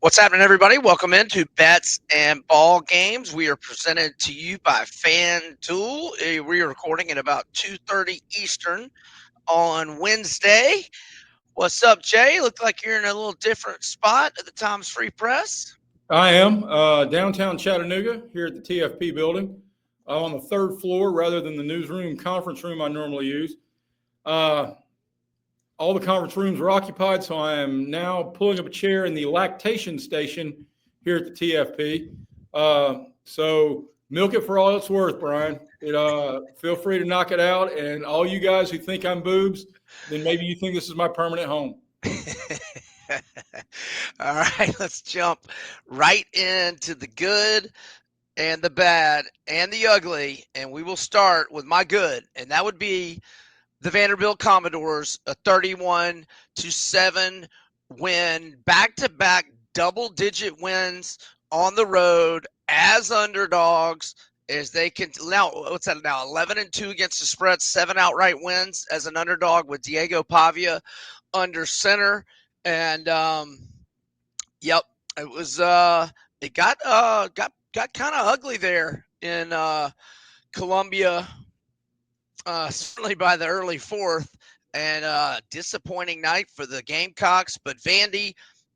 What's happening, everybody? Welcome into Bets and Ball Games. We are presented to you by FanDuel. We are recording at about 2:30 Eastern on Wednesday. What's up, Jay? Look like you're in a little different spot at the Times Free Press. I am downtown Chattanooga here at the TFP building on the third floor rather than the newsroom conference room I normally use. All the conference rooms are occupied, so I am now pulling up a chair in the lactation station here at the TFP. So milk it for all it's worth, Brian. Feel free to knock it out. And all you guys who think I'm boobs, then maybe you think this is my permanent home. All right, let's jump right into the good and the bad and the ugly. And we will start with my good, and that would be the Vanderbilt Commodores, a 31-7 win, back-to-back double-digit wins on the road as underdogs. As they can now, what's that now? 11-2 against the spread, 7 outright wins as an underdog with Diego Pavia under center. And yep, it was it got kind of ugly there in Columbia. Certainly by the early fourth, and disappointing night for the Gamecocks. But Vandy,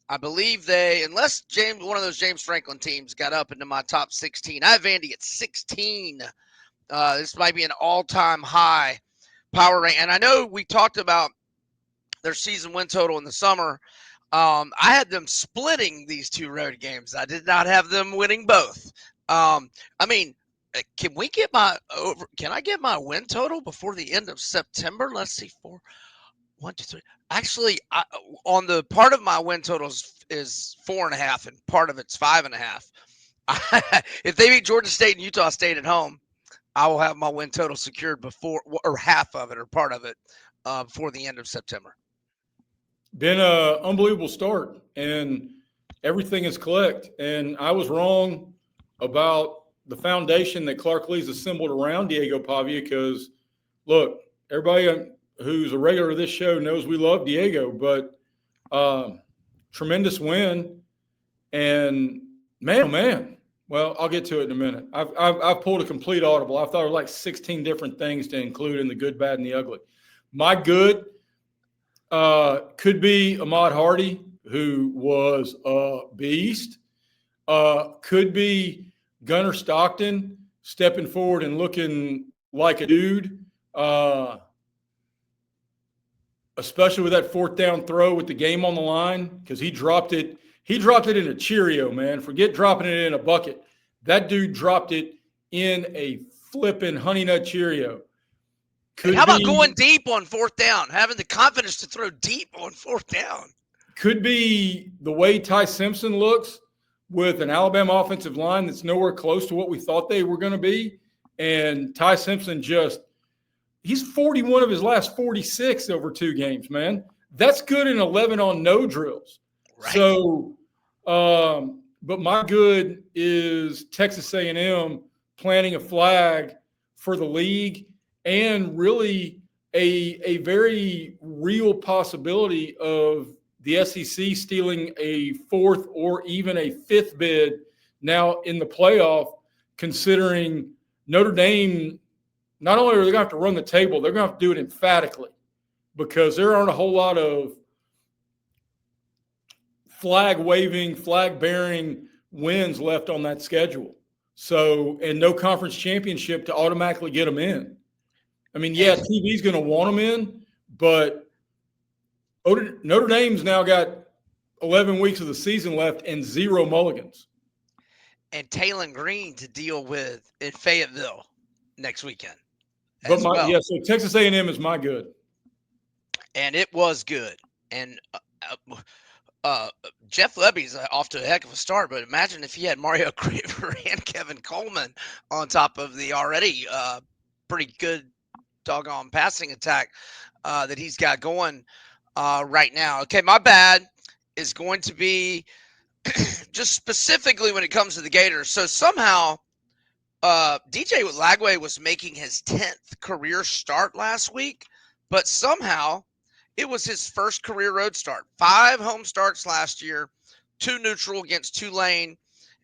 I believe unless one of those James Franklin teams got up into my top 16, I have Vandy at 16. This might be an all-time high power rank. And I know we talked about their season win total in the summer. I had them splitting these two road games. I did not have them winning both. Can I get my win total before the end of September? Let's see, 4, 1, 2, 3. Actually, on the part of my win totals is 4.5, and part of it's 5.5. If they beat Georgia State and Utah State at home, I will have my win total secured before, or half of it, or part of it, before the end of September. Been an unbelievable start, and everything is clicked. And I was wrong about the foundation that Clark Lee's assembled around Diego Pavia, because, look, everybody who's a regular of this show knows we love Diego, but tremendous win. And, man, oh, man. Well, I'll get to it in a minute. I've pulled a complete audible. I thought there were like 16 different things to include in the good, bad, and the ugly. My good could be Ahmad Hardy, who was a beast. Could be Gunnar Stockton stepping forward and looking like a dude, especially with that fourth down throw with the game on the line, because he dropped it. He dropped it in a Cheerio, man. Forget dropping it in a bucket. That dude dropped it in a flipping Honey Nut Cheerio. How about going deep on fourth down, having the confidence to throw deep on fourth down? Could be the way Ty Simpson looks with an Alabama offensive line that's nowhere close to what we thought they were going to be. And Ty Simpson he's 41 of his last 46 over 2 games, man. That's good in 11 on no drills. Right. So, but my good is Texas A&M planting a flag for the league, and really a very real possibility of the SEC stealing a 4th or even a 5th bid now in the playoff, considering Notre Dame, not only are they going to have to run the table, they're going to have to do it emphatically, because there aren't a whole lot of flag-waving, flag-bearing wins left on that schedule. So, and no conference championship to automatically get them in. I mean, yeah, TV's going to want them in, but Notre Dame's now got 11 weeks of the season left and 0 mulligans. And Taylor Green to deal with in Fayetteville next weekend. So Texas A&M is my good. And it was good. And Jeff Lebby's off to a heck of a start, but imagine if he had Mario Craver and Kevin Coleman on top of the already pretty good doggone passing attack that he's got going right now. Okay, my bad is going to be just specifically when it comes to the Gators. So somehow DJ Lagway was making his 10th career start last week, but somehow it was his first career road start. 5 home starts last year, 2 neutral against Tulane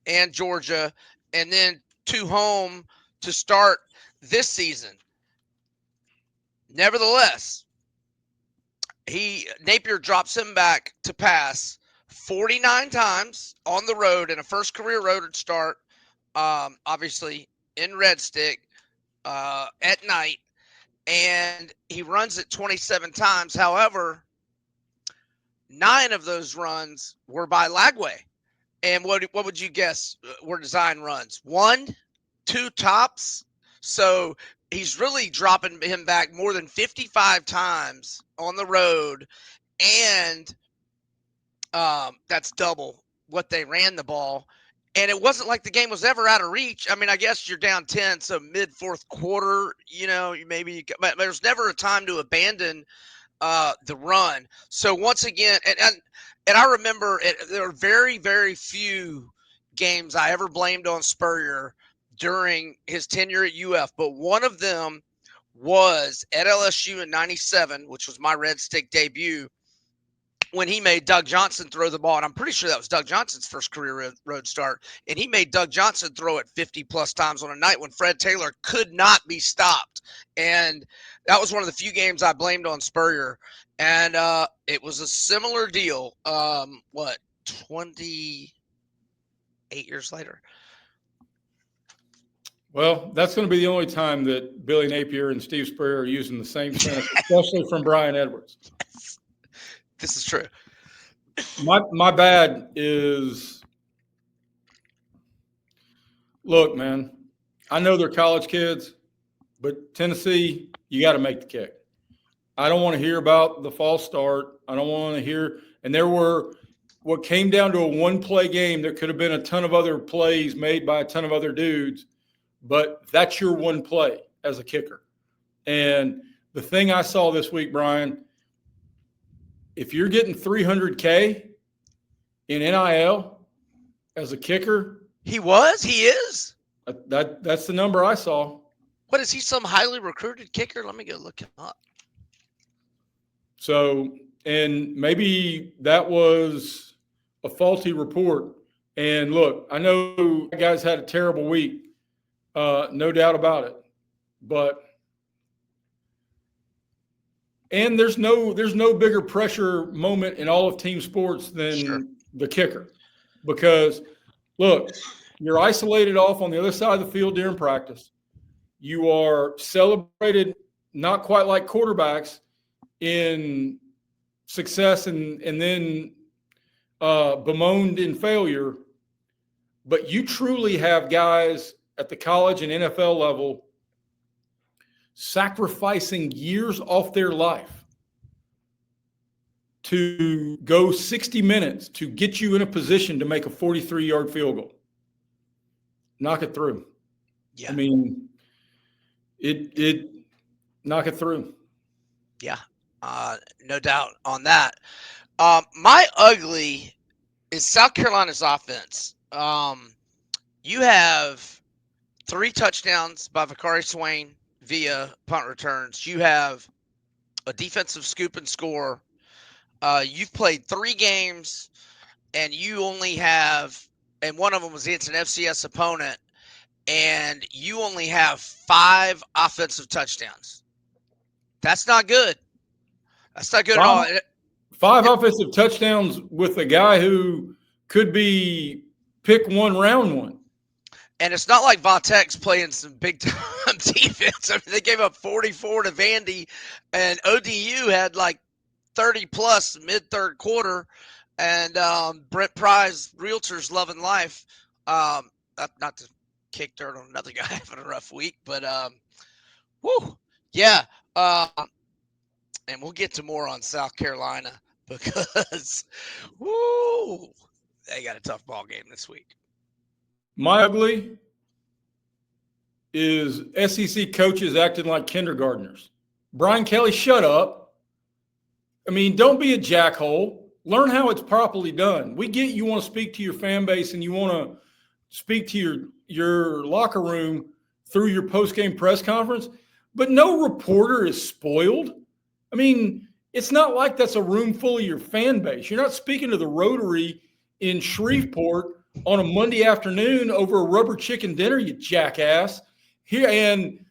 and Georgia, and then 2 home to start this season. Nevertheless, Napier drops him back to pass 49 times on the road in a first career road start, obviously in Red Stick at night, and he runs it 27 times. However, 9 of those runs were by Lagway. And what would you guess were design runs? 1, 2 tops. So he's really dropping him back more than 55 times on the road, and that's double what they ran the ball. And it wasn't like the game was ever out of reach. I mean, I guess you're down 10, so mid-fourth quarter, but there's never a time to abandon the run. So once again, and I remember there are very, very few games I ever blamed on Spurrier during his tenure at UF, but one of them was at LSU in '97, which was my Red Stick debut, when he made Doug Johnson throw the ball. And I'm pretty sure that was Doug Johnson's first career road start. And he made Doug Johnson throw it 50-plus times on a night when Fred Taylor could not be stopped. And that was one of the few games I blamed on Spurrier. And it was a similar deal, 28 years later? Well, that's going to be the only time that Billy Napier and Steve Spurrier are using the same sentence, especially from Brian Edwards. Yes. This is true. My bad is, look, man, I know they're college kids, but Tennessee, you got to make the kick. I don't want to hear about the false start. I don't want to hear, and there were what came down to a one-play game. There could have been a ton of other plays made by a ton of other dudes, but that's your one play as a kicker. And the thing I saw this week, Brian, if you're getting $300K in NIL as a kicker, he is. That's the number I saw. What is he? Some highly recruited kicker? Let me go look him up. So, and maybe that was a faulty report. And look, I know you guys had a terrible week, no doubt about it. And there's no bigger pressure moment in all of team sports than the kicker, because look, you're isolated off on the other side of the field during practice. You are celebrated not quite like quarterbacks in success and then bemoaned in failure, but you truly have guys at the college and NFL level sacrificing years off their life to go 60 minutes to get you in a position to make a 43-yard field goal. Knock it through. Yeah. I mean, it knock it through. Yeah. No doubt on that. My ugly is South Carolina's offense. You have 3 touchdowns by Vakari Swain via punt returns. You have a defensive scoop and score. You've played 3 games, and you only have, and one of them was against an FCS opponent, and you only have 5 offensive touchdowns. That's not good. That's not good at all. 5 offensive touchdowns with a guy who could be pick 1, round 1. And it's not like Vatek's playing some big-time defense. I mean, they gave up 44 to Vandy, and ODU had like 30-plus mid-third quarter. And Brent Pry's Realtors loving life. Not to kick dirt on another guy having a rough week, but yeah. And we'll get to more on South Carolina because, they got a tough ball game this week. My ugly is SEC coaches acting like kindergartners. Brian Kelly, shut up. I mean, don't be a jackhole. Learn how it's properly done. We get you want to speak to your fan base and you want to speak to your locker room through your post-game press conference, but no reporter is spoiled. I mean, it's not like that's a room full of your fan base. You're not speaking to the Rotary in Shreveport on a Monday afternoon over a rubber chicken dinner, you jackass. Here, and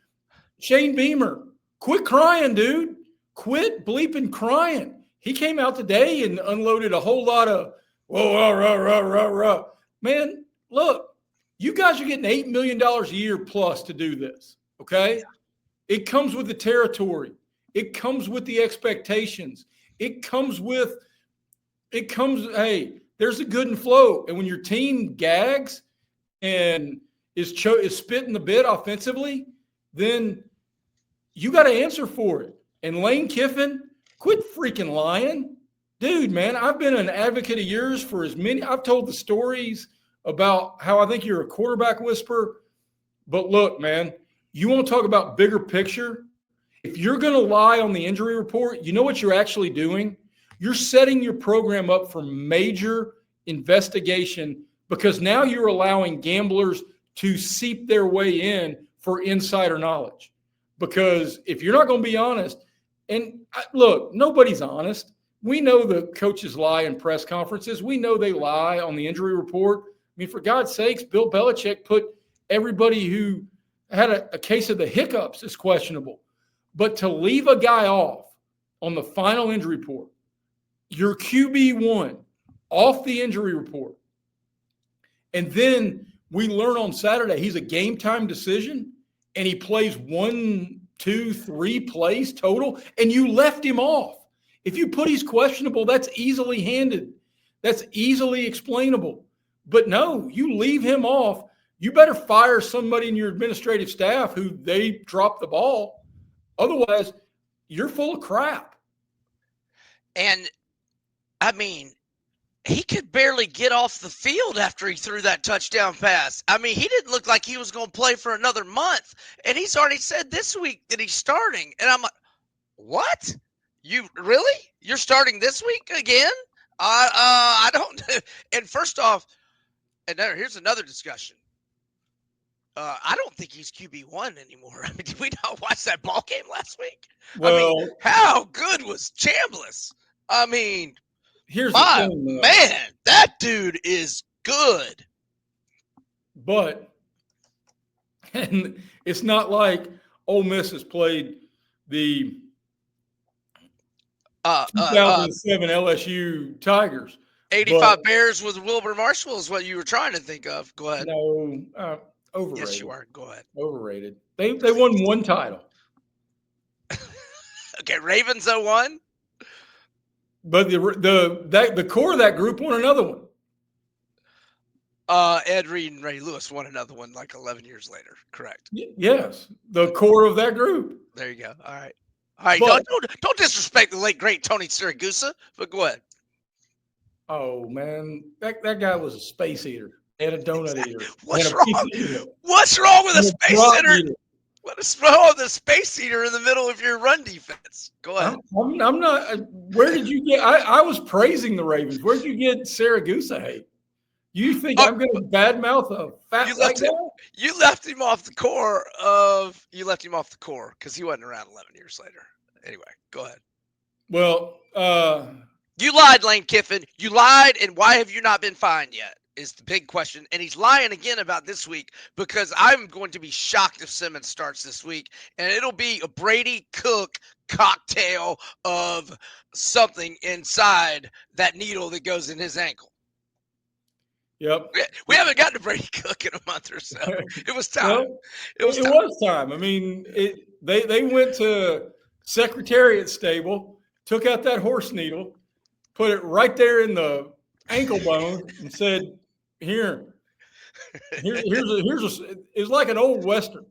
Shane Beamer, quit crying, dude. Quit bleeping crying. He came out today and unloaded a whole lot of, whoa, rah, rah, rah, rah. Man, look, you guys are getting $8 million a year plus to do this, okay? Yeah. It comes with the territory. It comes with the expectations. Hey, there's a good and flow. And when your team gags and is spitting the bit offensively, then you got to answer for it. And Lane Kiffin, quit freaking lying. Dude, man, I've been an advocate of yours for I've told the stories about how I think you're a quarterback whisperer. But look, man, you want to talk about bigger picture? If you're going to lie on the injury report, you know what you're actually doing? You're setting your program up for major investigation, because now you're allowing gamblers to seep their way in for insider knowledge. Because if you're not going to be honest, and look, nobody's honest. We know the coaches lie in press conferences. We know they lie on the injury report. I mean, for God's sakes, Bill Belichick put everybody who had a case of the hiccups as questionable. But to leave a guy off on the final injury report, your QB1 off the injury report, and then we learn on Saturday he's a game time decision and he plays 1, 2, 3 plays total, and you left him off. If you put he's questionable, that's easily handed. That's easily explainable. But no, you leave him off. You better fire somebody in your administrative staff who they dropped the ball. Otherwise, you're full of crap. And, I mean, he could barely get off the field after he threw that touchdown pass. I mean, he didn't look like he was going to play for another month. And he's already said this week that he's starting. And I'm like, what? You really? You're starting this week again? I don't. And first off, and here's another discussion. I don't think he's QB1 anymore. I mean, did we not watch that ball game last week? Well, I mean, how good was Chambliss? I mean, here's the thing, man, that dude is good. But, and it's not like Ole Miss has played the 2007 LSU Tigers. 85 Bears with Wilbur Marshall is what you were trying to think of. Go ahead. No, overrated. Yes, you are. Go ahead. Overrated. They won one title. Okay, Ravens 0-1. But the core of that group won another one. Ed Reed and Ray Lewis won another one like 11 years later. Correct. Yes, the core of that group. There you go. All right. All right. But, don't disrespect the late great Tony Siragusa. But go ahead. Oh man, that guy was a space eater and a donut eater. What's wrong? What's wrong with a space eater? What's wrong with a space eater in the middle of your run defense? Go ahead. I'm not. Where did you get? I was praising the Ravens. Where did you get Siragusa hate? You think I'm going to badmouth a fat guy? You left him off the core because he wasn't around 11 years later. Anyway, go ahead. Well, you lied, Lane Kiffin. You lied, and why have you not been fined yet? Is the big question. And he's lying again about this week, because I'm going to be shocked if Simmons starts this week, and it'll be a Brady Cook cocktail of something inside that needle that goes in his ankle. Yep. We haven't gotten to Brady Cook in a month or so. It was time. Well, it was time. I mean, they went to Secretariat stable, took out that horse needle, put it right there in the ankle bone, and said, here's it's like an old Western.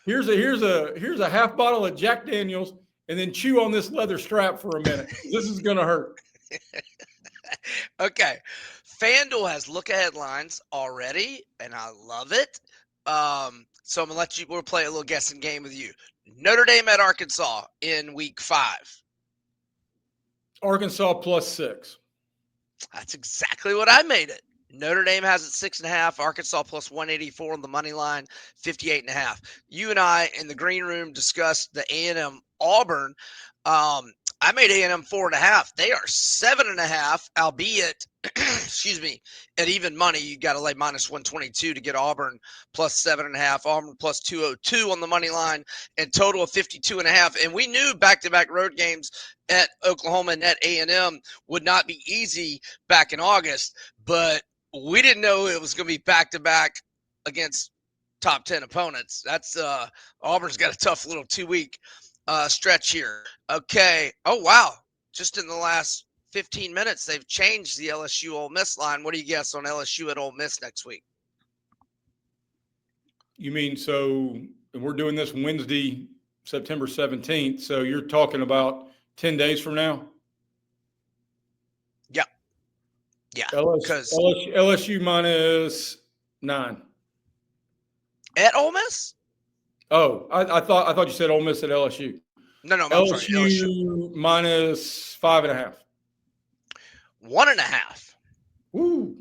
Here's a half bottle of Jack Daniels, and then chew on this leather strap for a minute. This is gonna hurt. Okay. FanDuel has look-ahead lines already, and I love it. So I'm gonna we'll play a little guessing game with you. Notre Dame at Arkansas in week 5. Arkansas +6. That's exactly what I made it. Notre Dame has it 6.5. Arkansas +184 on the money line, 58.5. You and I in the green room discussed the A&M Auburn. I made A&M 4.5. They are 7.5, albeit, excuse me, at even money, you got to lay minus 122 to get Auburn plus 7.5, Auburn plus 202 on the money line, and total of 52.5. And we knew back-to-back road games at Oklahoma and at A&M would not be easy back in August, but we didn't know it was going to be back-to-back against top 10 opponents. That's Auburn's got a tough little 2-week stretch here. Okay. Oh, wow. Just in the last 15 minutes, they've changed the LSU Ole Miss line. What do you guess on LSU at Ole Miss next week? You mean, so we're doing this Wednesday, September 17th. So you're talking about 10 days from now? Yeah. Yeah. LSU minus 9. At Ole Miss? Oh, I thought you said Ole Miss at LSU. No, LSU, I'm sorry. LSU minus 5.5. 1.5. Woo.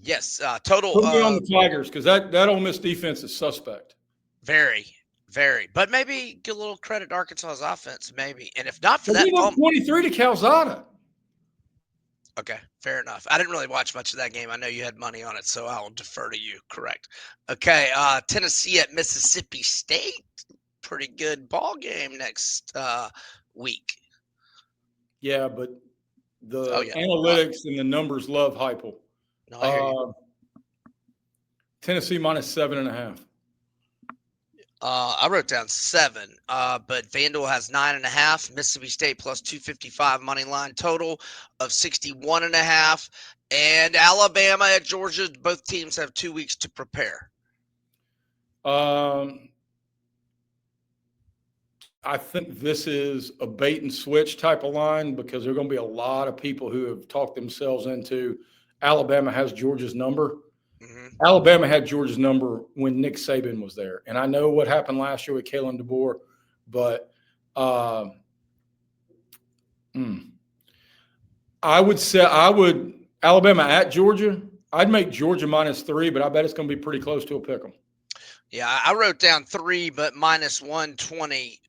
Yes. Total. Put me on the Tigers, because that Ole Miss defense is suspect. Very, very. But maybe give a little credit to Arkansas's offense, maybe. And if not for They that, gave up 23 to Calzada. Okay, fair enough. I didn't really watch much of that game. I know you had money on it, so I'll defer to you. Correct. Okay, Tennessee at Mississippi State. Pretty good ball game next week. Yeah, but the analytics and the numbers love Heupel. No, I hear you. Tennessee minus 7.5. I wrote down 7, but Vanderbilt has 9.5. Mississippi State plus 255 money line, total of 61.5. And Alabama at Georgia. Both teams have 2 weeks to prepare. I think this is a bait and switch type of line, because there are going to be a lot of people who have talked themselves into Alabama has Georgia's number. Mm-hmm. Alabama had Georgia's number when Nick Saban was there. And I know what happened last year with Kalen DeBoer, but I would say Alabama at Georgia. I'd make Georgia minus 3, but I bet it's going to be pretty close to a pick 'em. Yeah, I wrote down 3, but minus 120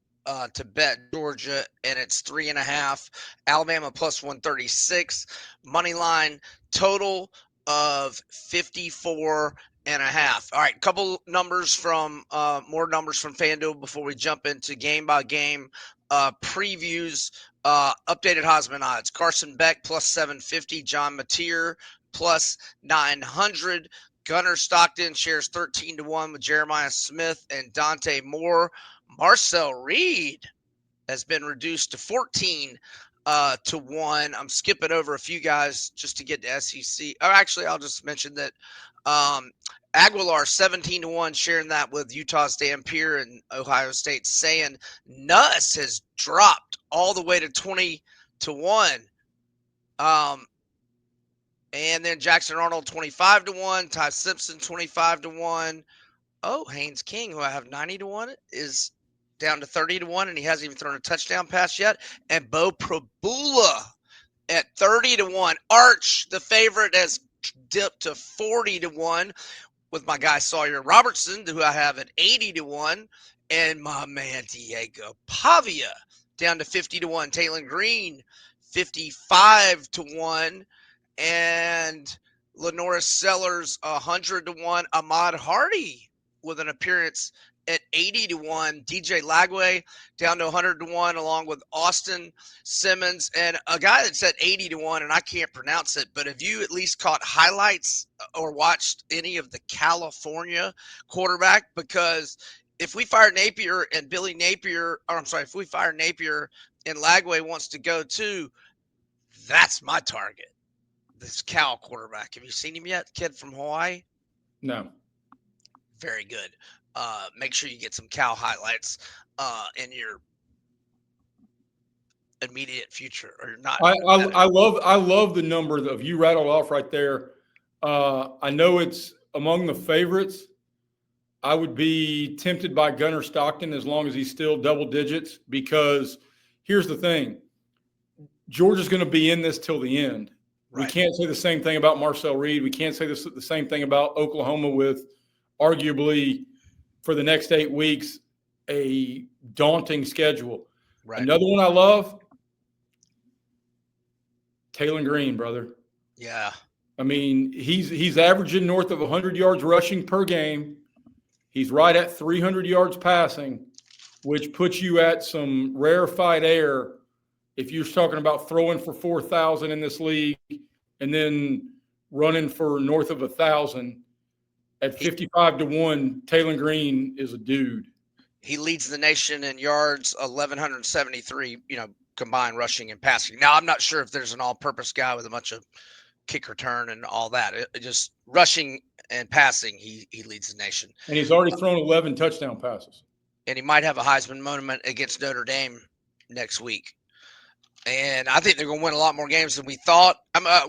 to bet Georgia, and it's 3.5. Alabama plus 136 money line, total of 54.5. All right, couple numbers from more numbers from FanDuel before we jump into game by game previews. Updated Heisman odds: Carson Beck plus 750, John Mateer plus 900. Gunnar Stockton shares 13-1 with Jeremiah Smith and Dante Moore. Marcel Reed has been reduced to 14 to 1. I'm skipping over a few guys just to get to SEC. Oh, actually, I'll just mention that Aguilar 17-1, sharing that with Utah's Dan Peer and Ohio State's Saying. Nuss has dropped all the way to 20-1. And then Jackson Arnold 25-1, Ty Simpson 25-1. Oh, Haynes King, who I have 90-1, is down to 30-1, and he hasn't even thrown a touchdown pass yet. And Bo Prabula at 30-1. Arch, the favorite, has dipped to 40-1 with my guy Sawyer Robertson, who I have at 80-1, and my man Diego Pavia down to 50-1. Taylor Green 55-1. And Lenoris Sellers 100-1. Ahmad Hardy with an appearance at 80-1. DJ Lagway down to 100-1, along with Austin Simmons, and a guy that's at 80-1, and I can't pronounce it, but have you at least caught highlights or watched any of the California quarterback? Because if we fire Napier and if we fire Napier and Lagway wants to go too, that's my target. This Cal quarterback. Have you seen him yet? Kid from Hawaii? No. Very good. Make sure you get some Cal highlights in your immediate future, or not. I love the number of you rattled off right there. I know it's among the favorites. I would be tempted by Gunnar Stockton as long as he's still double digits, because here's the thing. Georgia's going to be in this till the end. Right. We can't say the same thing about Marcel Reed. We can't say the same thing about Oklahoma, with arguably for the next 8 weeks a daunting schedule. Right. Another one I love, Taylor Green, brother. Yeah. I mean, he's averaging north of 100 yards rushing per game. He's right at 300 yards passing, which puts you at some rarefied air if you're talking about throwing for 4,000 in this league and then running for north of 1,000. At 55-1, Taylor Green is a dude. He leads the nation in yards, 1,173, combined rushing and passing. Now, I'm not sure if there's an all-purpose guy with a bunch of kick return and all that. It just rushing and passing, he leads the nation. And he's already thrown 11 touchdown passes. And he might have a Heisman moment against Notre Dame next week. And I think they're going to win a lot more games than we thought.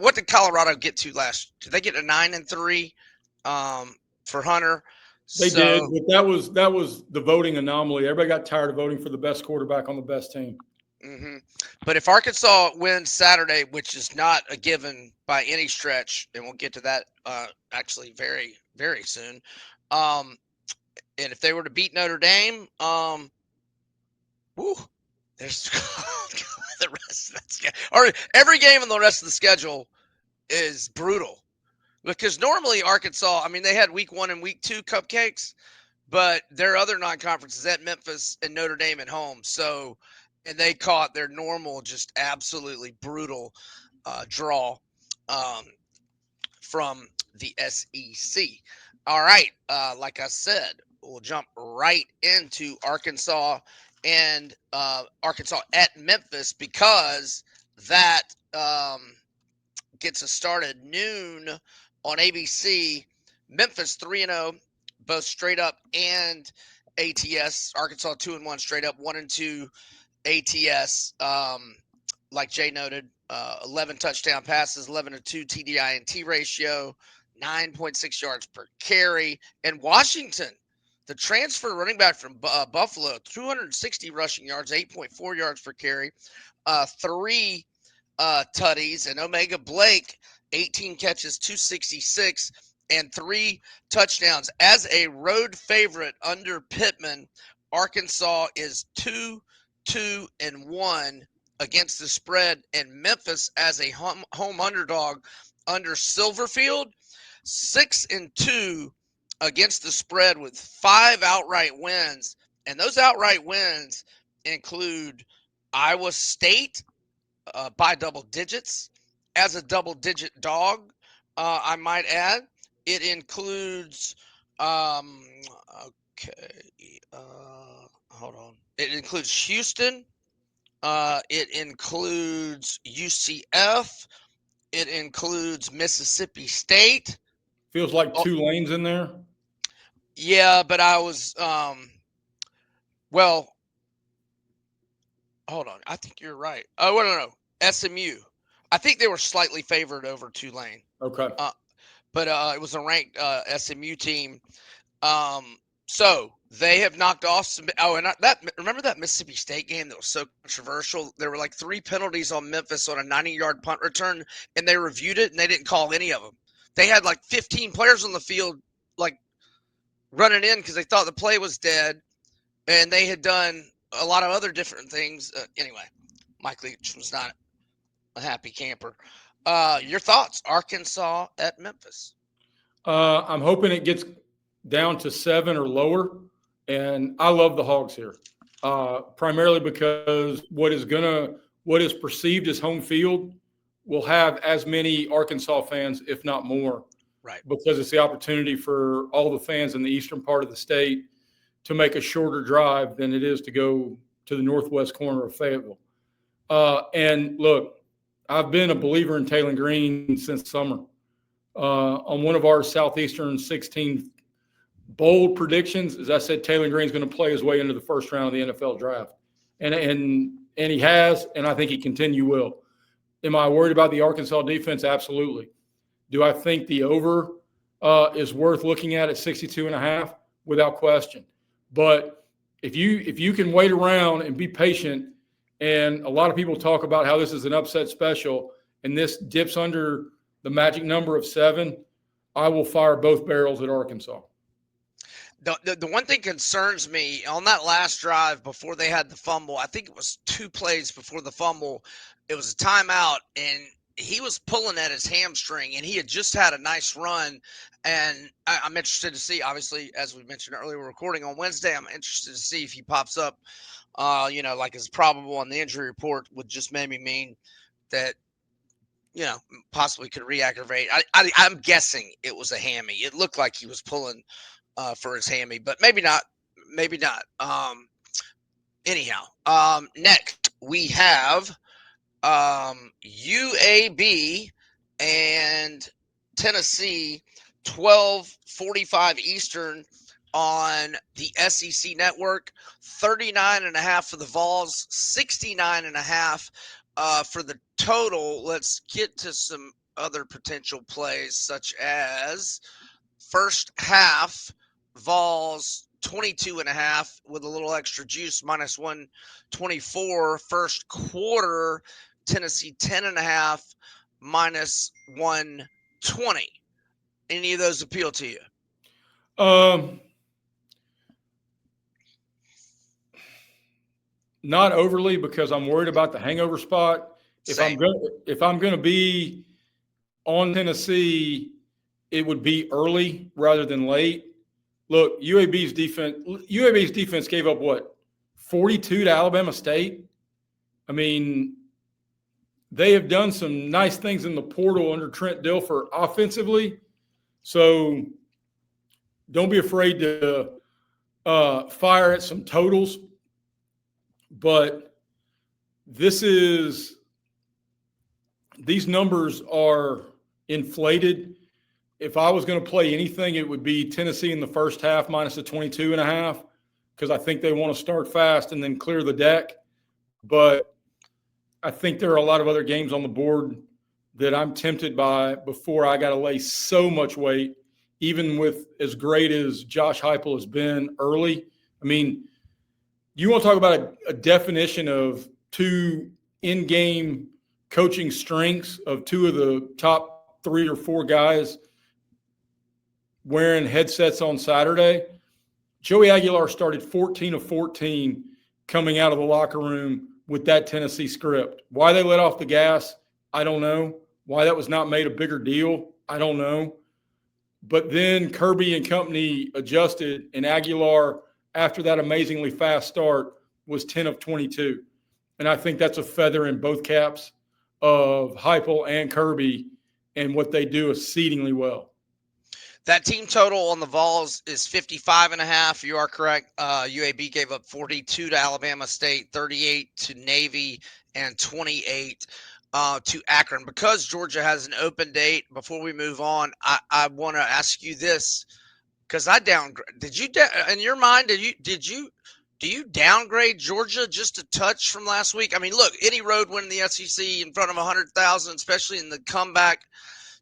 What did Colorado get to last? Did they get a 9-3 for Hunter? They did, but that was the voting anomaly. Everybody got tired of voting for the best quarterback on the best team. Mm-hmm. But if Arkansas wins Saturday, which is not a given by any stretch, and we'll get to that actually very, very soon. And if they were to beat Notre Dame, there's the rest of that schedule. Or every game in the rest of the schedule is brutal. Because normally Arkansas, they had week 1 and week 2 cupcakes, but their other non-conferences at Memphis and Notre Dame at home. So, and they caught their normal, just absolutely brutal draw from the SEC. All right. Like I said, we'll jump right into Arkansas and Arkansas at Memphis, because that gets us started noon on ABC. Memphis 3-0, both straight up and ATS. Arkansas 2-1 straight up, 1-2 ATS. Like Jay noted, 11 touchdown passes, 11-2 TDI and T ratio, 9.6 yards per carry. And Washington, the transfer running back from Buffalo, 260 rushing yards, 8.4 yards per carry, 3 tutties, and Omega Blake, 18 catches, 266, and 3 touchdowns. As a road favorite under Pittman, Arkansas is 2-2-1 against the spread, and Memphis as a home underdog under Silverfield, 6-2 against the spread with 5 outright wins. And those outright wins include Iowa State by double digits as a double-digit dog, I might add. It includes, hold on. It includes Houston. It includes UCF. It includes Mississippi State. Feels like Tulane's in there. Yeah, but I was, hold on. I think you're right. Oh, no. SMU. I think they were slightly favored over Tulane. Okay. But it was a ranked SMU team. So they have knocked off some. Oh, and remember that Mississippi State game that was so controversial? There were like 3 penalties on Memphis on a 90-yard punt return, and they reviewed it, and they didn't call any of them. They had like 15 players on the field, like running in because they thought the play was dead, and they had done a lot of other different things. Anyway, Mike Leach was not a happy camper. Your thoughts, Arkansas at Memphis? I'm hoping it gets down to 7 or lower, and I love the Hogs here, primarily because what is perceived as home field will have as many Arkansas fans, if not more, right? Because it's the opportunity for all the fans in the eastern part of the state to make a shorter drive than it is to go to the northwest corner of Fayetteville. And look, I've been a believer in Taylor Green since summer. On one of our Southeastern 16 bold predictions, as I said, Taylor Green's going to play his way into the first round of the NFL draft. And he has, and I think he will. Am I worried about the Arkansas defense? Absolutely. Do I think the over is worth looking at 62.5? Without question. But if you can wait around and be patient, and a lot of people talk about how this is an upset special, and this dips under the magic number of 7, I will fire both barrels at Arkansas. The one thing concerns me on that last drive before they had the fumble. I think it was 2 plays before the fumble. It was a timeout, and he was pulling at his hamstring, and he had just had a nice run. And I'm interested to see. Obviously, as we mentioned earlier, we're recording on Wednesday. I'm interested to see if he pops up. Like is probable on the injury report, would just maybe mean that possibly could re-aggravate. I'm guessing it was a hammy. It looked like he was pulling for his hammy, but maybe not. Maybe not. Anyhow, next we have UAB and Tennessee, 12:45 Eastern on the SEC network. 39.5 for the Vols, 69.5 for the total. Let's get to some other potential plays, such as first half Vols 22.5 with a little extra juice, minus 124. First quarter Tennessee 10.5, minus 120. Any of those appeal to you? Not overly, because I'm worried about the hangover spot. If I'm going to be on Tennessee, it would be early rather than late. Look, UAB's defense gave up what, 42 to Alabama State? I mean, they have done some nice things in the portal under Trent Dilfer offensively. So don't be afraid to fire at some totals. But these numbers are inflated. If I was going to play anything, it would be Tennessee in the first half minus the 22.5, because I think they want to start fast and then clear the deck. But I think there are a lot of other games on the board that I'm tempted by before I got to lay so much weight, even with as great as Josh Heupel has been early. I mean, you want to talk about a definition of two in-game coaching strengths of two of the top 3 or 4 guys wearing headsets on Saturday. Joey Aguilar started 14 of 14 coming out of the locker room with that Tennessee script. Why they let off the gas, I don't know. Why that was not made a bigger deal, I don't know. But then Kirby and company adjusted, and Aguilar, after that amazingly fast start, was 10 of 22. And I think that's a feather in both caps of Heupel and Kirby and what they do exceedingly well. That team total on the Vols is 55.5. You are correct. UAB gave up 42 to Alabama State, 38 to Navy, and 28 to Akron. Because Georgia has an open date, before we move on, I want to ask you this, because I downgrade. Did you in your mind? Do you downgrade Georgia just a touch from last week? I mean, look, any road win in the SEC in front of 100,000, especially in the comeback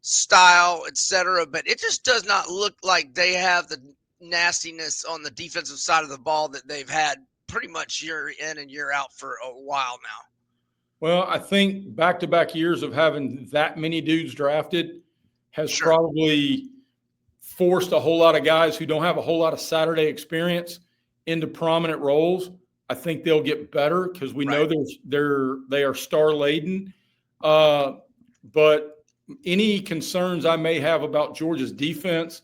style, etc. But it just does not look like they have the nastiness on the defensive side of the ball that they've had pretty much year in and year out for a while now. Well, I think back-to-back years of having that many dudes drafted has probably forced a whole lot of guys who don't have a whole lot of Saturday experience into prominent roles. I think they'll get better because we know they are star-laden. But any concerns I may have about Georgia's defense,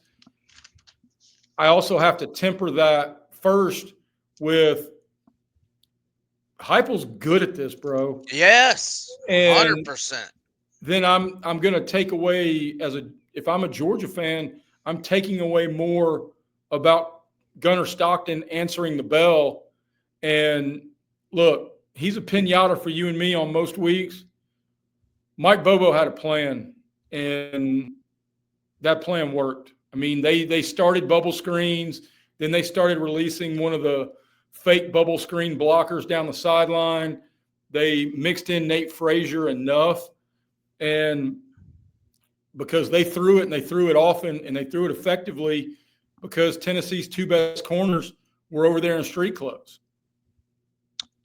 I also have to temper that first with Heupel's good at this, bro. Yes, 100%. Then I'm going to take away if I'm a Georgia fan, I'm taking away more about Gunnar Stockton answering the bell. And look, he's a pinata for you and me on most weeks. Mike Bobo had a plan, and that plan worked. I mean, they started bubble screens, then they started releasing one of the fake bubble screen blockers down the sideline. They mixed in Nate Frazier enough, and because they threw it and they threw it often and they threw it effectively, because Tennessee's 2 best corners were over there in street clothes.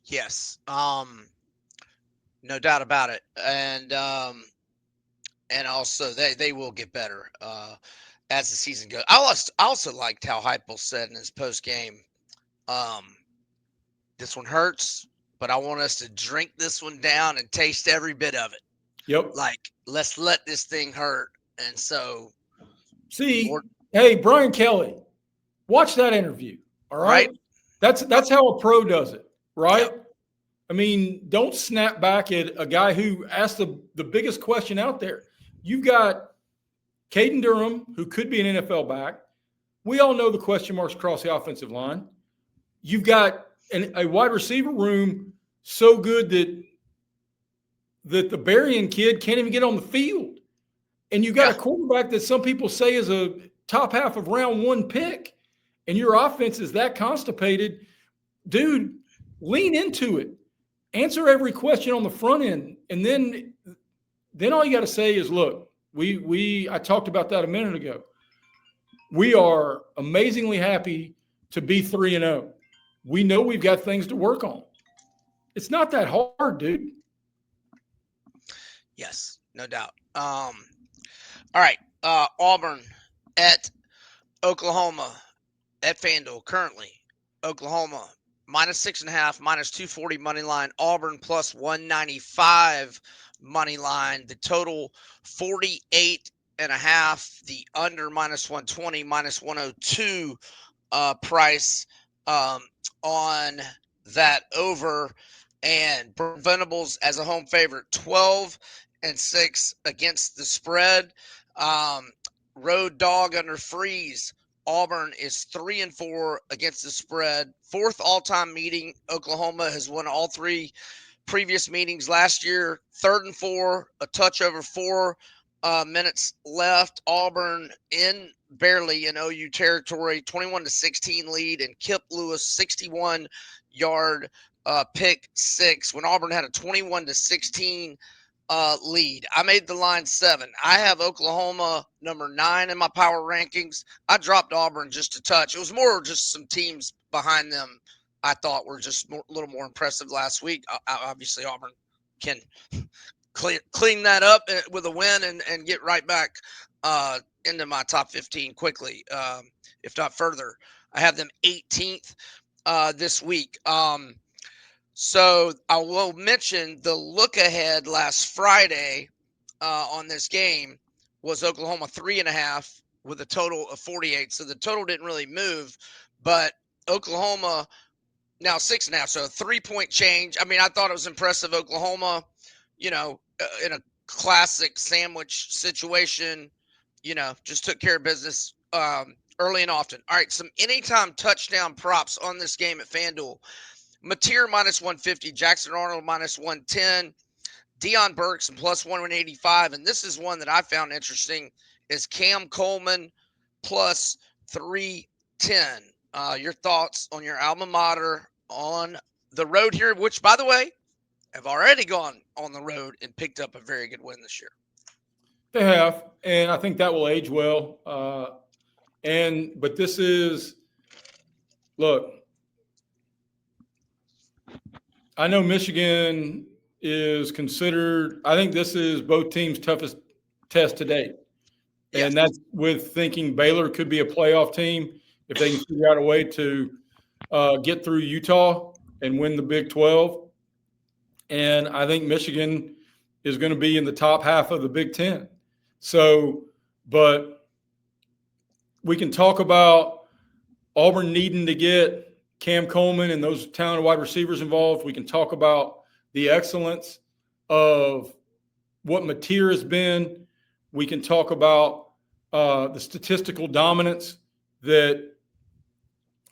Yes. No doubt about it. And and also they will get better as the season goes. I also liked how Heupel said in his post game, this one hurts, but I want us to drink this one down and taste every bit of it. Yep. Like, let's let this thing hurt. And so, See, hey, Brian Kelly, watch that interview. All right. Right. That's how a pro does it, right? Yep. I mean, don't snap back at a guy who asked the biggest question out there. You've got Caden Durham, who could be an NFL back. We all know the question marks across the offensive line. You've got a wide receiver room so good that the Berrien kid can't even get on the field. And you've got a quarterback that some people say is a top half of round 1 pick, and your offense is that constipated. Dude, lean into it. Answer every question on the front end. And then all you got to say is, look, I talked about that a minute ago. We are amazingly happy to be 3-0. We know we've got things to work on. It's not that hard, dude. Yes, no doubt. All right. Auburn at Oklahoma at FanDuel currently. Oklahoma -6.5, -240 money line. Auburn +195 money line. The total 48.5. The under -120, -102 price on that over. And Venables as a home favorite, 12-6 against the spread. Road dog under Freeze. Auburn is 3-4 against the spread. 4th all-time meeting. Oklahoma has won all 3 previous meetings last year. 3rd and 4, a touch over 4 minutes left. Auburn barely in OU territory, 21-16 lead, and Kip Lewis 61-yard pick 6 when Auburn had a 21-16 lead. I made the line 7. I have Oklahoma number 9 in my power rankings. I dropped Auburn just a touch. It was more just some teams behind them I thought were just a little more impressive last week. Obviously, Auburn can clean that up with a win and get right back into my top 15 quickly, if not further. I have them 18th this week. So I will mention the look ahead last Friday on this game was Oklahoma 3.5 with a total of 48. So the total didn't really move, but Oklahoma now 6.5. So a 3-point change. I mean, I thought it was impressive. Oklahoma, in a classic sandwich situation, just took care of business early and often. All right, some anytime touchdown props on this game at FanDuel. Mateer -150, Jackson Arnold -110, Deion Burks and +185. And this is one that I found interesting is Cam Coleman +310. Your thoughts on your alma mater on the road here, which, by the way, have already gone on the road and picked up a very good win this year. They have, and I think that will age well. But this is, look, I know Michigan is considered, I think this is both teams' toughest test to date. Yes. And that's with thinking Baylor could be a playoff team if they can figure out a way to get through Utah and win the Big 12. And I think Michigan is going to be in the top half of the Big 10. So, but we can talk about Auburn needing to get Cam Coleman and those talented wide receivers involved. We can talk about the excellence of what Mateer has been. We can talk about the statistical dominance that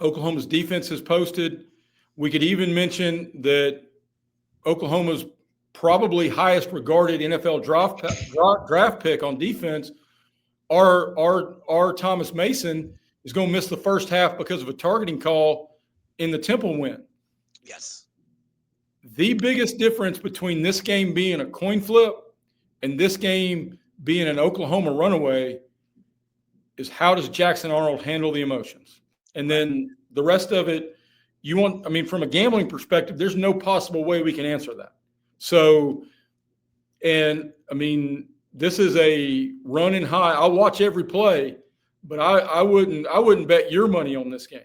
Oklahoma's defense has posted. We could even mention that Oklahoma's probably highest regarded NFL draft pick on defense, our Thomas Mason, is going to miss the first half because of a targeting call in the Temple win. Yes. The biggest difference between this game being a coin flip and this game being an Oklahoma runaway is how does Jackson Arnold handle the emotions? And then the rest of it, from a gambling perspective, there's no possible way we can answer that. So, this is a running high. I'll watch every play, but I wouldn't bet your money on this game.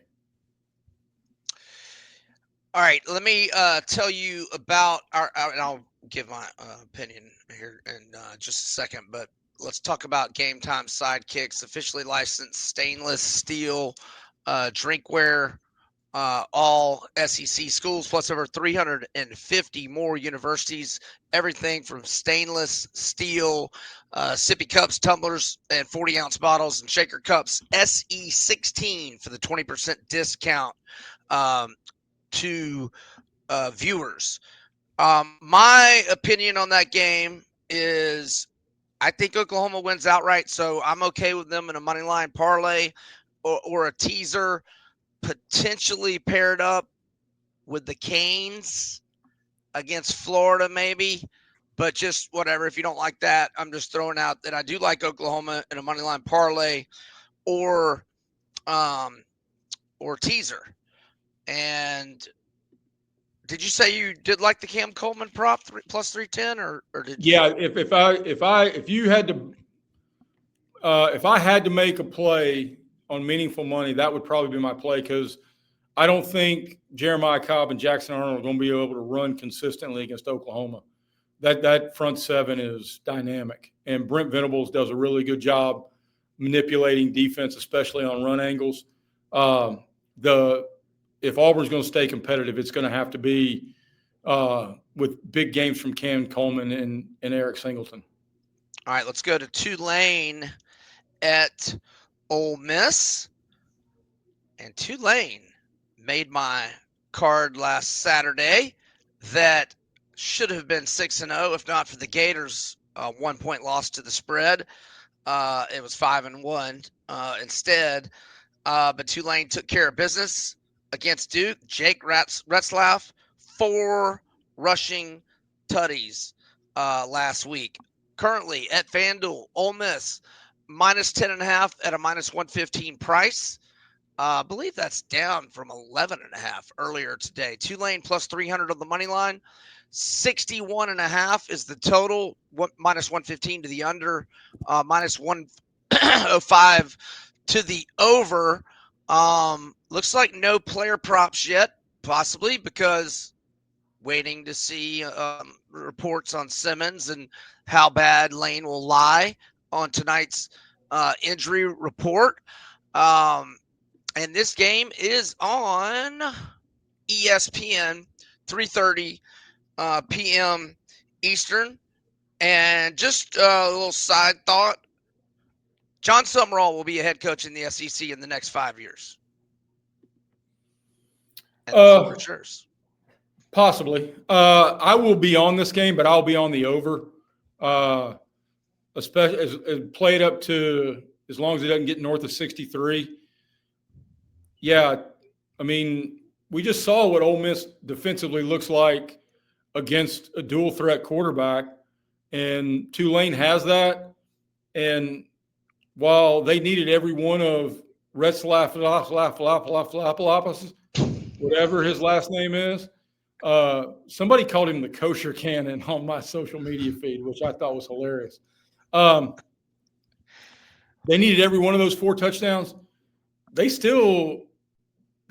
All right, let me tell you about and I'll give my opinion here in just a second, but let's talk about Game Time Sidekicks, officially licensed stainless steel drinkware, all SEC schools, plus over 350 more universities, everything from stainless steel sippy cups, tumblers, and 40-ounce bottles and shaker cups, SE16 for the 20% discount. To viewers. My opinion on that game is I think Oklahoma wins outright, so I'm okay with them in a money line parlay or a teaser, potentially paired up with the Canes against Florida, maybe. But just whatever. If you don't like that, I'm just throwing out that I do like Oklahoma in a money line parlay or teaser. And did you say you did like the Cam Coleman prop plus 310 or did you? Yeah, if you had to if I had to make a play on meaningful money, that would probably be my play because I don't think Jeremiah Cobb and Jackson Arnold are going to be able to run consistently against Oklahoma. That front seven is dynamic, and Brent Venables does a really good job manipulating defense, especially on run angles. If Auburn's going to stay competitive, it's going to have to be with big games from Cam Coleman and Eric Singleton. All right, let's go to Tulane at Ole Miss. And Tulane made my card last Saturday that should have been 6-0 if not for the Gators' 1 point loss to the spread. It was 5-1 instead. But Tulane took care of business against Duke. Jake Retzlaff, 4 rushing tutties last week. Currently at FanDuel, Ole Miss minus 10.5 at a minus 115 price. I believe that's down from 11.5 earlier today. Tulane plus 300 on the money line. 61.5 is the total. Minus 115 to the under. Minus 105 to the over. Looks like no player props yet, possibly because waiting to see reports on Simmons and how bad Lane will lie on tonight's injury report. And this game is on ESPN, 3:30 p.m. Eastern. And just a little side thought, John Summerall will be a head coach in the SEC in the next 5 years. And for sure. Possibly. I will be on this game, but I'll be on the over. Especially as played up to as long as it doesn't get north of 63. Yeah, I mean, we just saw what Ole Miss defensively looks like against a dual threat quarterback, and Tulane has that. And while they needed every one of Retzlaff, whatever his last name is, somebody called him the kosher cannon on my social media feed, which I thought was hilarious. They needed every one of those 4 touchdowns. They still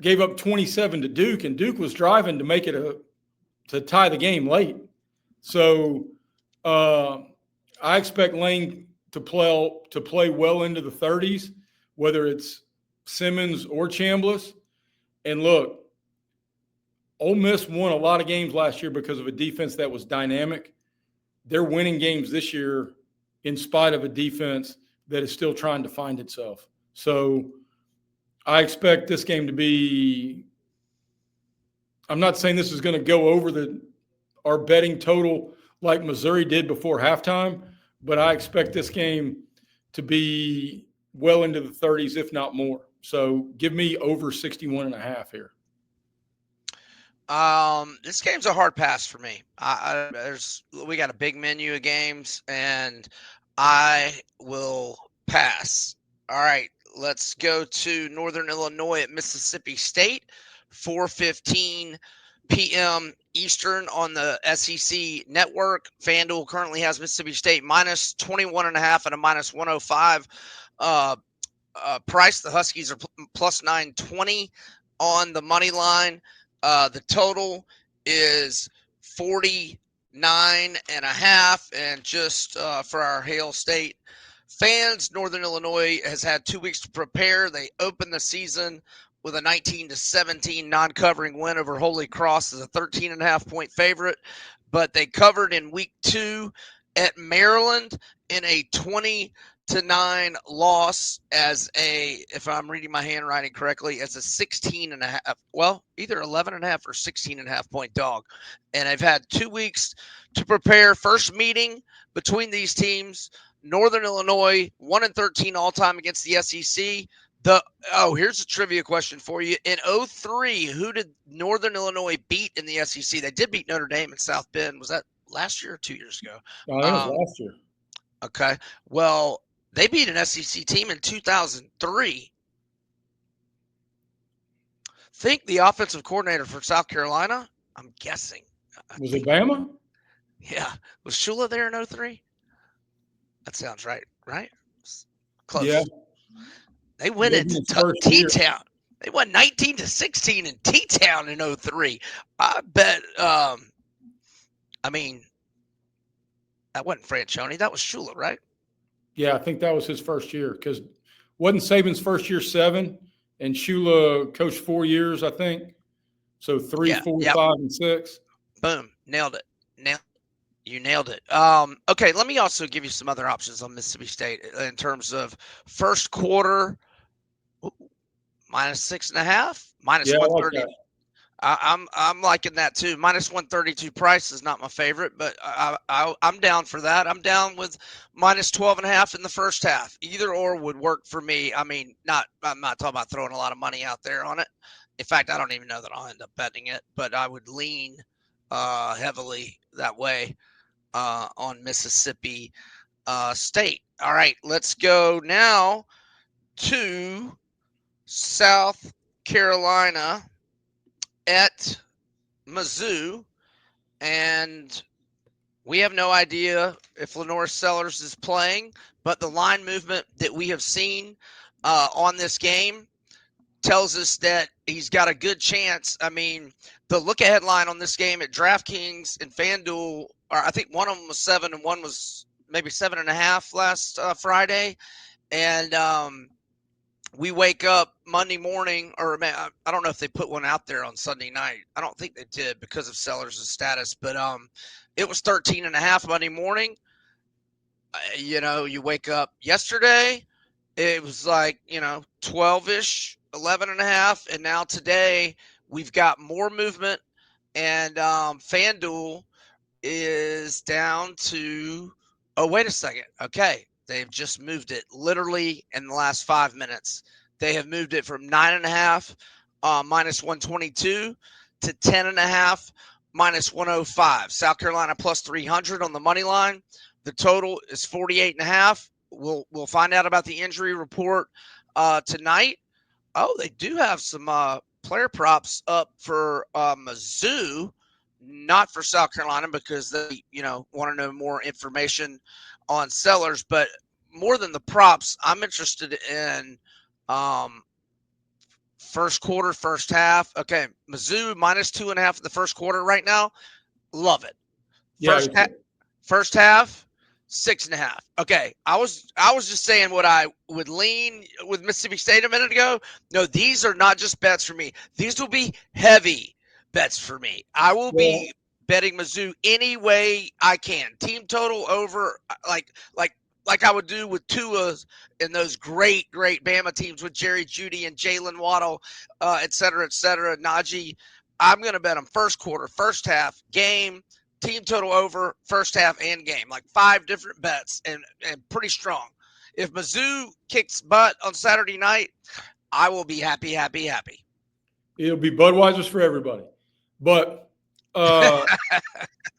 gave up 27 to Duke, and Duke was driving to make it to tie the game late. So I expect Lane to play well into the 30s, whether it's Simmons or Chambliss. And look, Ole Miss won a lot of games last year because of a defense that was dynamic. They're winning games this year in spite of a defense that is still trying to find itself. So I expect this game to be – I'm not saying this is going to go over our betting total like Missouri did before halftime, but I expect this game to be well into the 30s, if not more. So give me over 61.5 here. This game's a hard pass for me. We got a big menu of games, and I will pass. All right, let's go to Northern Illinois at Mississippi State. 4:15 p.m. Eastern on the SEC network. FanDuel currently has Mississippi State minus 21.5 and a minus 105 price. The Huskies are plus 920 on the money line. The total is 49.5. And just for our Hail State fans, Northern Illinois has had 2 weeks to prepare. They opened the season with a 19-17 non-covering win over Holy Cross as a 13.5-point favorite, but they covered in week 2 at Maryland in a 20-9 loss as a, if I'm reading my handwriting correctly, as a 16.5, well, either 11.5 or 16.5 point dog. And I've had 2 weeks to prepare. First meeting between these teams, Northern Illinois 1-13 all time against the SEC. Here's a trivia question for you. In 2003, who did Northern Illinois beat in the SEC? They did beat Notre Dame in South Bend. Was that last year or 2 years ago? I think it was last year. Okay. Well, they beat an SEC team in 2003. Think the offensive coordinator for South Carolina? I'm guessing. Was it Bama? Yeah. Was Shula there in 2003? That sounds right, right? Close. Yeah. They went into T-Town. They won 19-16 in T-Town in 2003. I bet, that wasn't Franchione. That was Shula, right? Yeah, I think that was his first year because wasn't Saban's first year 7 and Shula coached 4 years, I think. So 3, 4, 5, and 6. Boom. Nailed it. You nailed it. Okay, let me also give you some other options on Mississippi State in terms of first quarter minus 6.5, minus 130. Like I'm liking that too. Minus 132 price is not my favorite, but I'm down for that. I'm down with minus 12.5 in the first half. Either or would work for me. I'm not talking about throwing a lot of money out there on it. In fact, I don't even know that I'll end up betting it, but I would lean heavily that way on Mississippi State. All right, let's go now to South Carolina at Mizzou, and we have no idea if Lenore Sellers is playing, but the line movement that we have seen on this game tells us that he's got a good chance. The look-ahead line on this game at DraftKings and FanDuel, I think one of them was 7 and one was maybe 7.5 last Friday, and we wake up Monday morning, or I don't know if they put one out there on Sunday night. I don't think they did because of Sellers' status, but it was 13.5 Monday morning. You wake up yesterday, it was like 12ish, 11.5, and now today we've got more movement, and FanDuel is down to, oh, wait a second. Okay. They've just moved it literally in the last 5 minutes. They have moved it from 9.5 minus 122 to 10.5 minus 105. South Carolina plus 300 on the money line. The total is 48.5. We'll find out about the injury report tonight. Oh, they do have some player props up for Mizzou, not for South Carolina because they want to know more information on Sellers, but more than the props, I'm interested in first quarter, first half. Okay, Mizzou minus 2.5 in the first quarter right now. Love it. First half, 6.5. Okay, I was just saying what I would lean with Mississippi State a minute ago. No, these are not just bets for me. These will be heavy bets for me. I will be betting Mizzou any way I can. Team total over, like I would do with Tua's and those great Bama teams with Jerry Jeudy and Jalen Waddle, et cetera, Najee. I'm going to bet them first quarter, first half, game, team total over, first half, and game. Like 5 different bets and pretty strong. If Mizzou kicks butt on Saturday night, I will be happy. It'll be Budweiser's for everybody. But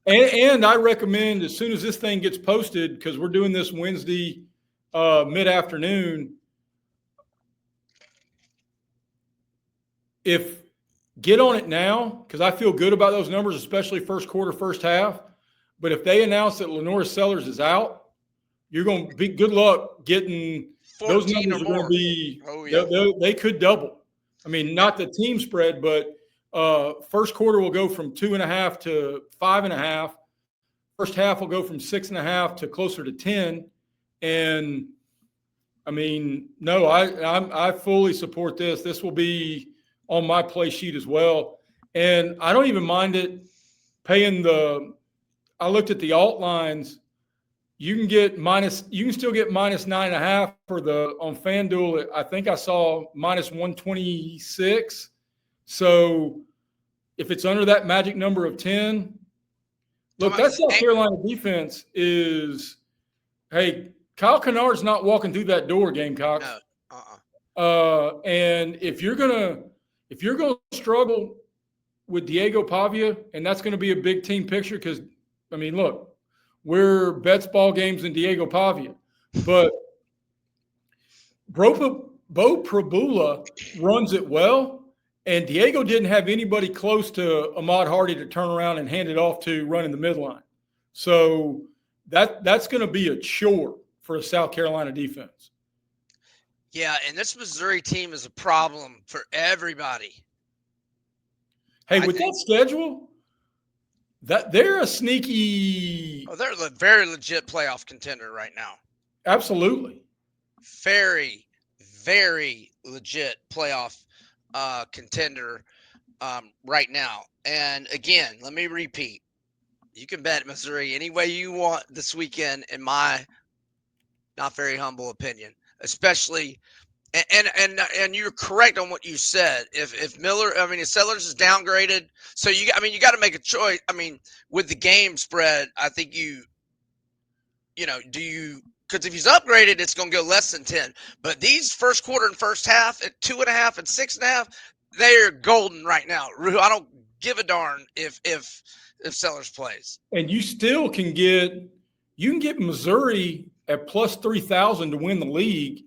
and I recommend as soon as this thing gets posted, because we're doing this Wednesday mid-afternoon, if get on it now because I feel good about those numbers, especially first quarter, first half. But if they announce that Lenora Sellers is out, you're going to be good luck getting those 14 numbers or are going to more. be. Oh, yeah. They could double. I mean, not the team spread, but first quarter will go from 2.5 to 5.5. First half will go from 6.5 to closer to 10. And I mean, no, I fully support this. This will be on my play sheet as well. And I don't even mind it paying I looked at the alt lines. You can still get minus 9.5 on FanDuel. I think I saw minus 126. So if it's under that magic number of 10, look, that South Carolina defense is, hey, Kyle Kennard's not walking through that door, Gamecocks. No. And if you're gonna struggle with Diego Pavia, and that's going to be a big team picture because, I mean, look, we're bets ball games and Diego Pavia, but Bo Prabula runs it well. And Diego didn't have anybody close to Ahmad Hardy to turn around and hand it off to running the midline. So that's going to be a chore for a South Carolina defense. Yeah, and this Missouri team is a problem for everybody. Hey, with that schedule, they're a sneaky. Oh, they're a very legit playoff contender right now. Absolutely. Very, very legit playoff contender right now. And again, let me repeat. You can bet Missouri any way you want this weekend, in my not very humble opinion. Especially, and you're correct on what you said. If Sellers is downgraded, so you got to make a choice. I mean, with the game spread, I think because if he's upgraded, it's going to go less than 10. But these first quarter and first half at 2.5 and 6.5, they're golden right now. I don't give a darn if Sellers plays. And you still can get Missouri at plus 3,000 to win the league.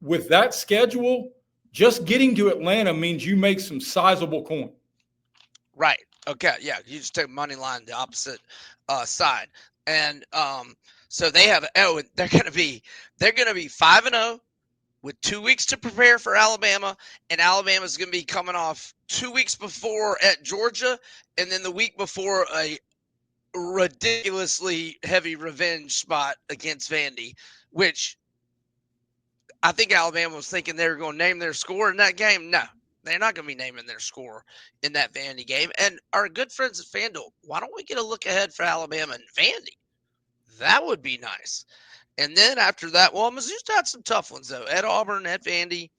With that schedule, just getting to Atlanta means you make some sizable coin. Right. Okay. Yeah. You just take money line the opposite side, and so they have. Oh, they're going to be 5-0 with 2 weeks to prepare for Alabama, and Alabama's going to be coming off 2 weeks before at Georgia, and then the week before a ridiculously heavy revenge spot against Vandy, which I think Alabama was thinking they were going to name their score in that game. No, they're not going to be naming their score in that Vandy game. And our good friends at FanDuel, why don't we get a look ahead for Alabama and Vandy? That would be nice. And then after that, well, Mizzou's got some tough ones, though. At Auburn, at Vandy,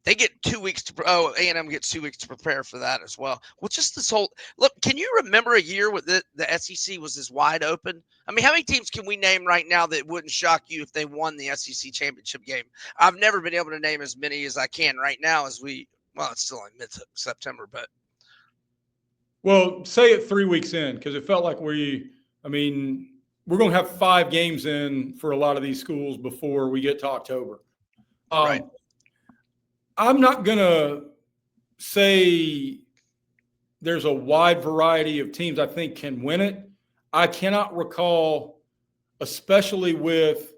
they get 2 weeks to – A&M gets 2 weeks to prepare for that as well. Well, just this whole – look, can you remember a year with the SEC was this wide open? I mean, how many teams can we name right now that wouldn't shock you if they won the SEC championship game? I've never been able to name as many as I can right now as it's still in mid-September, but. Well, say it 3 weeks in, because it felt like we're going to have 5 games in for a lot of these schools before we get to October. Right. I'm not going to say there's a wide variety of teams I think can win it. I cannot recall, especially with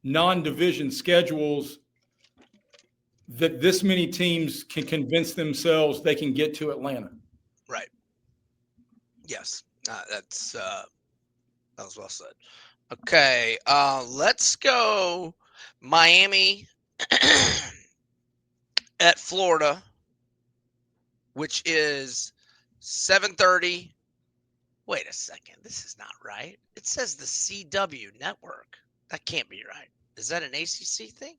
non-division schedules, that this many teams can convince themselves they can get to Atlanta. Right. Yes. That was well said. Okay. Let's go Miami at Florida, which is 7:30. Wait a second. This is not right. It says the CW network. That can't be right. Is that an ACC thing?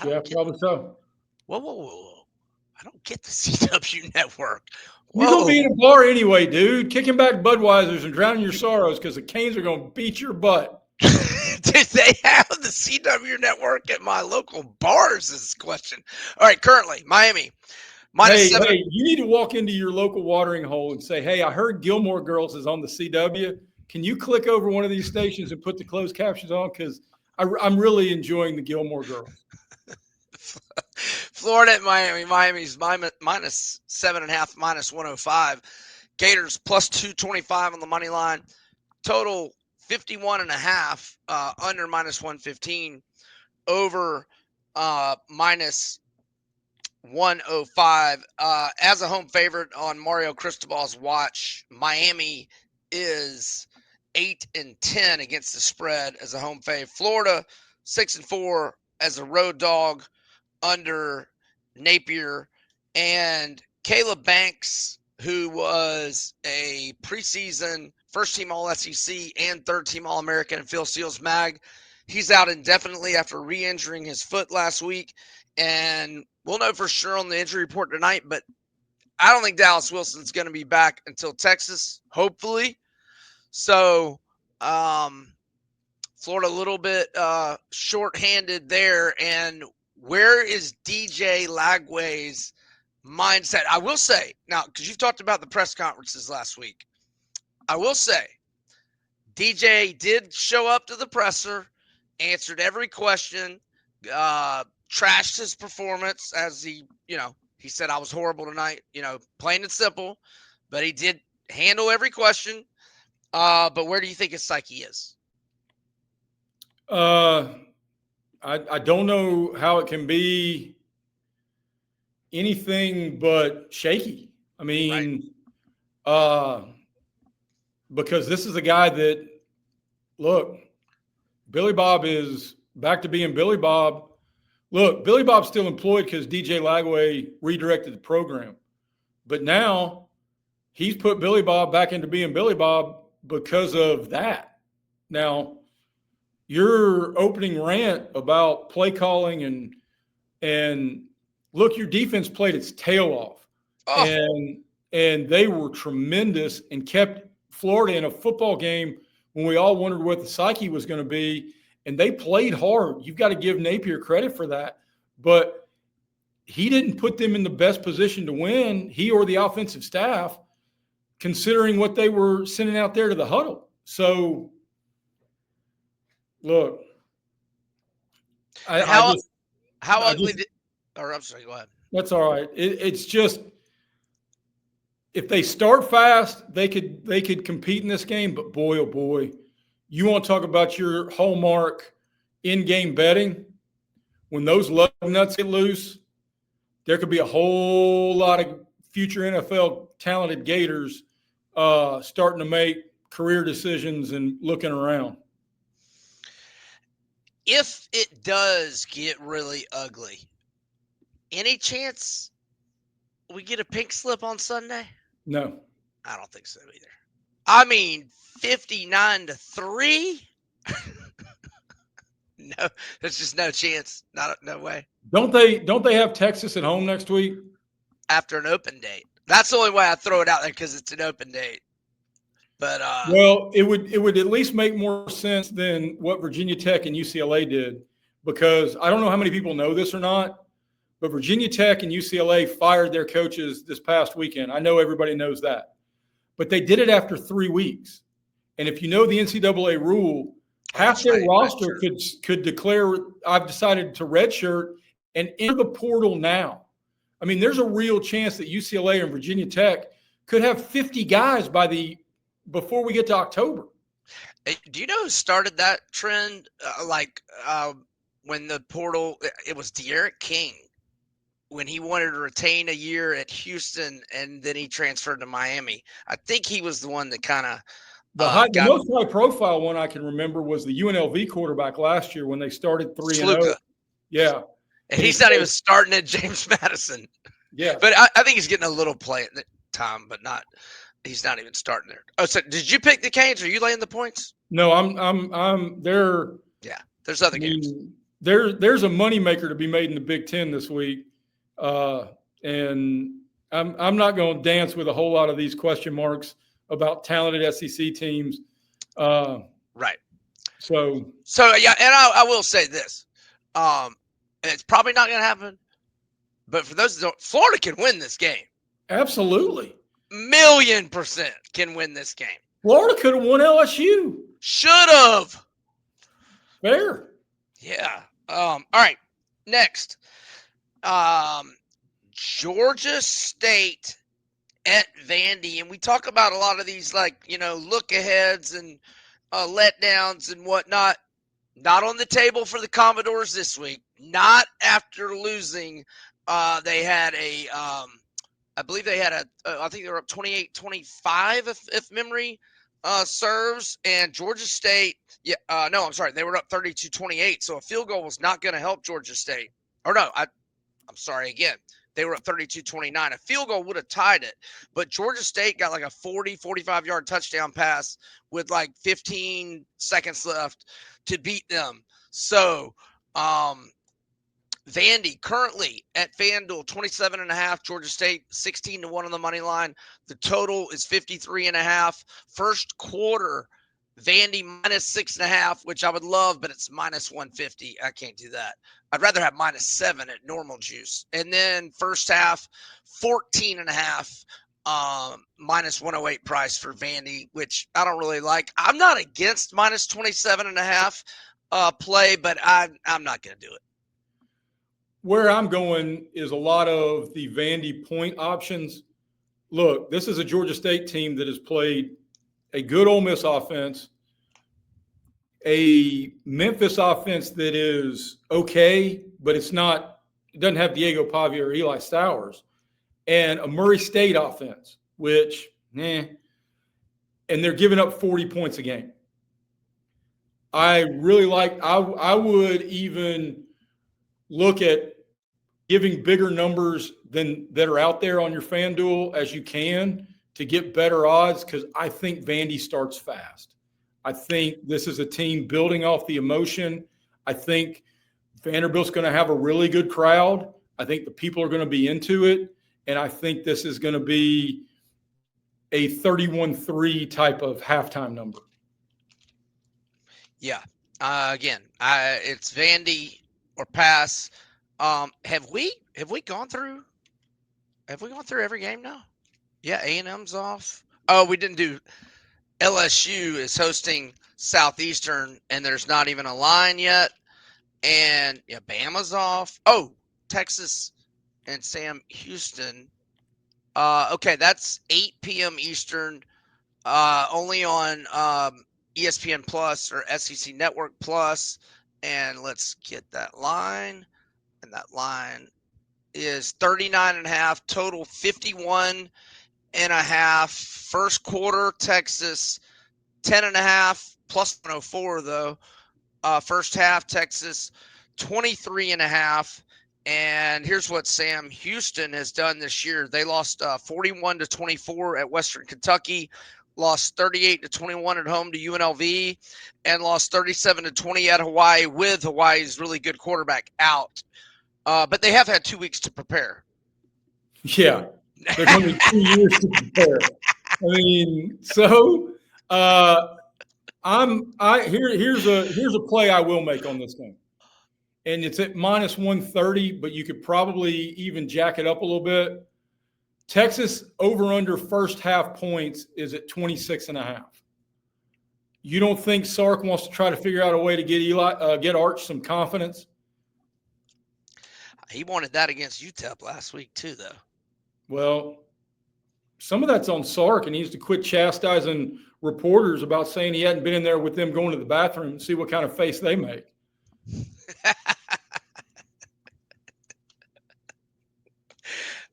Yeah, probably so. Whoa. I don't get the CW network. You're going to be in a bar anyway, dude. Kicking back Budweisers and drowning your sorrows because the Canes are going to beat your butt. Did they have the CW network at my local bars? Is the question. All right, currently, Miami. Hey, you need to walk into your local watering hole and say, hey, I heard Gilmore Girls is on the CW. Can you click over one of these stations and put the closed captions on? Because I'm really enjoying the Gilmore Girls. Florida at Miami. Miami's minus 7.5, minus 105. Gators plus 225 on the money line. Total 51.5, under minus 115, over minus 105. As a home favorite on Mario Cristobal's watch, Miami is 8-10 against the spread as a home fave. Florida 6-4 as a road dog under Napier. And Caleb Banks, who was a preseason first-team All-SEC and third-team All-American in Phil Steele's mag, he's out indefinitely after re-injuring his foot last week. And we'll know for sure on the injury report tonight, but I don't think Dallas Wilson's going to be back until Texas, hopefully. So Florida a little bit short-handed there. And where is DJ Lagway's mindset? I will say, now, because you've talked about the press conferences last week, I will say DJ did show up to the presser, answered every question, trashed his performance as he said, I was horrible tonight, plain and simple, but he did handle every question. But where do you think his psyche is? I don't know how it can be anything but shaky. I mean, right. Because this is a guy that, look, Billy Bob is back to being Billy Bob. Look, Billy Bob's still employed because DJ Lagway redirected the program. But now he's put Billy Bob back into being Billy Bob because of that. Now, your opening rant about play calling and look, your defense played its tail off. Oh. And they were tremendous and kept Florida in a football game when we all wondered what the psyche was going to be. And they played hard. You've got to give Napier credit for that. But he didn't put them in the best position to win, he or the offensive staff, considering what they were sending out there to the huddle. So, look. How ugly did – or I'm sorry, go ahead. That's all right. It's just – if they start fast, they could compete in this game. But boy, oh boy, you want to talk about your hallmark in-game betting? When those lug nuts get loose, there could be a whole lot of future NFL talented Gators starting to make career decisions and looking around. If it does get really ugly, any chance we get a pink slip on Sunday? No. I don't think so either. I mean, 59-3? No, there's just no chance. No way. Don't they have Texas at home next week? After an open date. That's the only way I throw it out there because it's an open date. But well, it would at least make more sense than what Virginia Tech and UCLA did, because I don't know how many people know this or not, but Virginia Tech and UCLA fired their coaches this past weekend. I know everybody knows that. But they did it after 3 weeks. And if you know the NCAA rule, half their roster could declare, I've decided to redshirt and enter the portal now. I mean, there's a real chance that UCLA and Virginia Tech could have 50 guys before we get to October. Do you know who started that trend? When the portal, it was De'Aaron King, when he wanted to retain a year at Houston and then he transferred to Miami. I think he was the one that kind of the most high-profile one I can remember was the UNLV quarterback last year when they started 3-0. Yeah. And he's not even starting at James Madison. Yeah. But I think he's getting a little play at the time, but he's not even starting there. Oh, so did you pick the Canes? Are you laying the points? No, I'm there. Yeah, there's other games. There's a moneymaker to be made in the Big Ten this week. And I'm not going to dance with a whole lot of these question marks about talented SEC teams. Right. So yeah, and I will say this. It's probably not going to happen, but for those that don't, Florida can win this game. Absolutely. 1,000,000% can win this game. Florida could have won LSU. Should have. Fair. Yeah. All right. Next. Georgia State at Vandy, and we talk about a lot of these, look aheads and letdowns and whatnot. Not on the table for the Commodores this week. Not after losing. They had I believe they had I think they were up 28-25 if memory serves. And Georgia State, no, I'm sorry, they were up 32-28. So a field goal was not going to help Georgia State. Or no, I'm sorry again. They were up 32-29. A field goal would have tied it. But Georgia State got like a 45-yard touchdown pass with like 15 seconds left to beat them. So, Vandy currently at FanDuel 27.5, Georgia State 16-1 on the money line. The total is 53.5. First quarter, Vandy -6.5, which I would love, but it's -150. I can't do that. I'd rather have -7 at normal juice. And then first half, 14.5, -108 price for Vandy, which I don't really like. I'm not against -27.5 play, but I'm not going to do it. Where I'm going is a lot of the Vandy point options. Look, this is a Georgia State team that has played a good Ole Miss offense, a Memphis offense that is okay, but it doesn't have Diego Pavia or Eli Stowers, and a Murray State offense, which, and they're giving up 40 points a game. I would even look at giving bigger numbers that are out there on your FanDuel as you can to get better odds, because I think Vandy starts fast. I think this is a team building off the emotion. I think Vanderbilt's going to have a really good crowd. I think the people are going to be into it, and I think this is going to be a 31-3 type of halftime number. Yeah. Again, it's Vandy or pass. Have we gone through every game now? Yeah, A&M's off. Oh, we didn't do. LSU is hosting Southeastern, and there's not even a line yet. And yeah, Bama's off. Oh, Texas and Sam Houston. Okay, that's 8 p.m. Eastern. Only on ESPN Plus or SEC Network Plus. And let's get that line. And that line is 39.5, total 51.5. First quarter, Texas 10.5 plus 104 though. First half, Texas 23.5. And here's what Sam Houston has done this year. They lost 41-24 at Western Kentucky, lost 38-21 at home to UNLV, and lost 37-20 at Hawaii with Hawaii's really good quarterback out. But they have had 2 weeks to prepare. Yeah, they're going to be 2 years to prepare. I mean, so here's a play I will make on this game, and it's at -130, but you could probably even jack it up a little bit. Texas over/under first half points is at 26.5. You don't think Sark wants to try to figure out a way to get Arch some confidence? He wanted that against UTEP last week too, though. Well, some of that's on Sark, and he needs to quit chastising reporters about saying he hadn't been in there with them going to the bathroom and see what kind of face they make.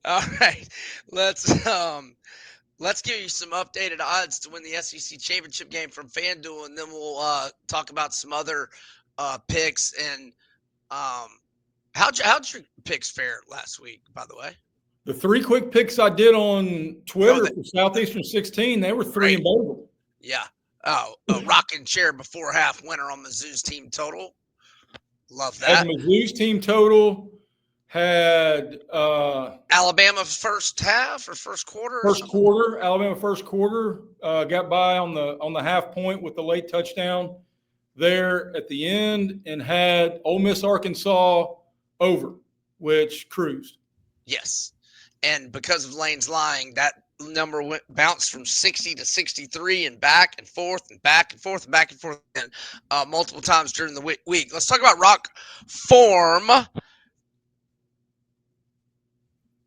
All right, let's give you some updated odds to win the SEC championship game from FanDuel, and then we'll talk about some other picks. And how'd your picks fare last week, by the way? The 3 quick picks I did on Twitter for Southeastern 16, they were 3 and both. Yeah. Oh, a rocking chair before half winner on Mizzou's team total. Love that. Had Mizzou's team total, had Alabama first half or first quarter? Alabama first quarter, got by on the half point with the late touchdown there at the end, and had Ole Miss Arkansas over, which cruised. Yes. And because of Lane's lying, that number bounced from 60 to 63 and back and forth and back and forth and back and forth and multiple times during the week. Let's talk about ROKFORM.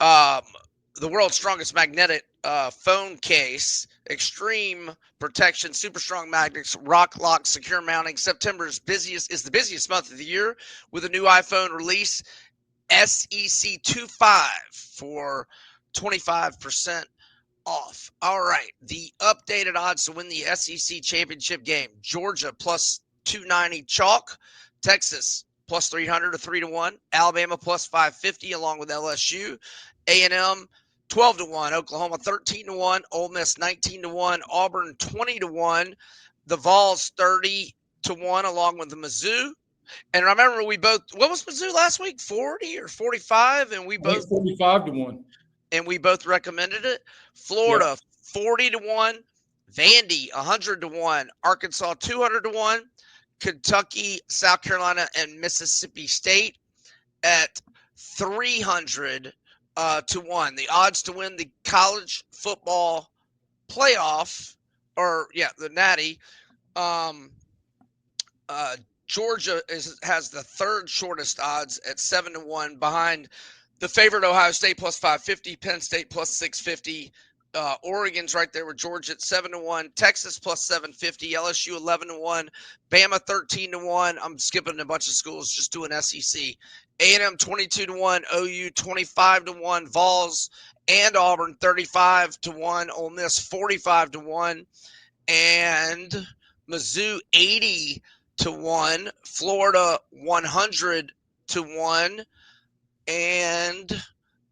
the world's strongest magnetic phone case, extreme protection, super strong magnets, rock lock, secure mounting. September is the busiest month of the year with a new iPhone release, SEC 25 for 25% off. All right, the updated odds to win the SEC championship game: Georgia plus 290 chalk, Texas plus 300 to 3-1, Alabama plus 550 along with LSU, A&M 12-1, Oklahoma 13-1, Ole Miss 19-1, Auburn 20-1, the Vols 30-1 along with the Mizzou. And remember, what was Mizzou last week? 40 or 45, and we both 45-1. And we both recommended it. Florida 40-1, Vandy 100-1, Arkansas 200-1, Kentucky, South Carolina, and Mississippi State at 300 to 1. The odds to win the college football playoff, the Natty. Georgia has the third shortest odds at 7-1 behind the favorite Ohio State plus 550, Penn State plus 650. Oregon's right there with Georgia at 7-1, Texas plus 750, LSU 11-1, Bama 13-1. I'm skipping a bunch of schools, just doing SEC. A&M 22-1, OU 25-1, Vols and Auburn 35-1, Ole Miss 45-1, and Mizzou 80-1, Florida 100-1, and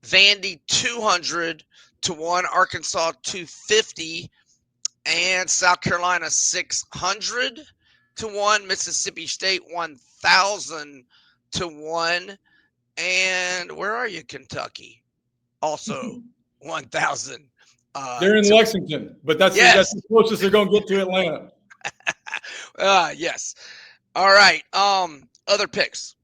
Vandy 200-1, Arkansas 250, and South Carolina 600-1, Mississippi State 1,000-1, and where are you, Kentucky? Also 1,000. They're in Lexington, but that's the closest they're going to get to Atlanta. Yes. All right. Other picks.